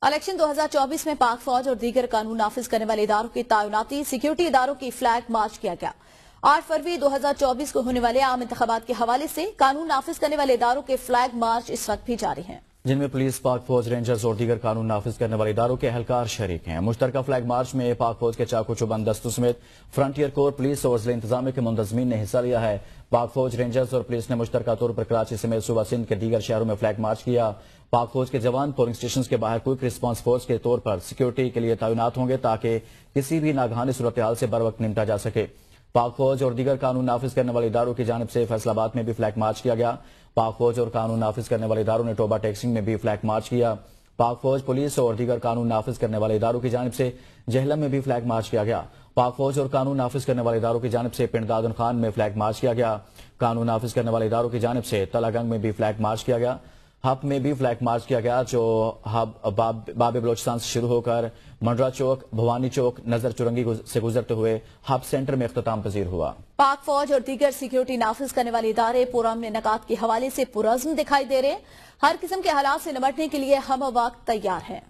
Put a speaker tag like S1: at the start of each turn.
S1: Election 2024 में पाक फौज और दीगर कानून नाफिज करने वाले इदारों की तैनाती सिक्योरिटी इदारों की फ्लैग मार्च किया गया। 8 फरवरी 2024 को होने वाले आम इंतखाबात के हवाले से कानून नाफिज करने वाले इदारों के फ्लैग मार्च इस वक्त भी जारी हैं,
S2: जिनमें पुलिस, पाक फौज, रेंजर्स और दीगर कानून नाफिज करने वाले इदारों के एहलकार शरीक हैं। मुश्तरका फ्लैग मार्च में पाक फौज के चाकू चुबंद दस्तों समेत फ्रंटियर कोर, पुलिस और जिला इंतजामिया के मुंतजमीन ने हिस्सा लिया है। पाक फौज, रेंजर्स और पुलिस ने मुश्तरका तौर पर कराची समेत सूबा सिंध के दीगर शहरों में फ्लैग मार्च किया। पाक फौज के जवान पोलिंग स्टेशन के बाहर क्विक रिस्पांस फोर्स के तौर पर सिक्योरिटी के लिए तैनात होंगे ताकि किसी भी नागहानी सूरत हाल से बर वक्त निपटा जा सके। पाक फौज और दीगर कानून नाफिज करने वाले इदारों की जानिब से फैसलाबाद में भी फ्लैग मार्च किया गया। पाक फौज और कानून नाफिज करने वाले इदारों ने टोबा टेक्सिंग में भी फ्लैग मार्च किया। पाक फौज, पुलिस और दीगर कानून नाफिज करने वाले इदारों की जानिब से जहलम में भी फ्लैग मार्च किया गया। पाक फौज और कानून नाफिज करने वाले इदारों की जानिब से पिंड दादन खान में फ्लैग मार्च किया गया। कानून नाफिज करने वाले इदारों की जानिब से तलागंग में भी फ्लैग मार्च किया गया। हब में भी फ्लैग मार्च किया गया, जो हब बाबे बलोचिस्तान से शुरू होकर मंडरा चौक, भवानी चौक, नजर चुरंगी से गुजरते हुए हब सेंटर में इख्तिताम पजीर हुआ।
S1: पाक फौज और दीगर सिक्योरिटी नाफिज करने वाले इदारे पुरअमन इनेकात के हवाले से पुरअज़्म दिखाई दे रहे हैं। हर किस्म के हालात से निपटने के लिए हम वक्त तैयार हैं।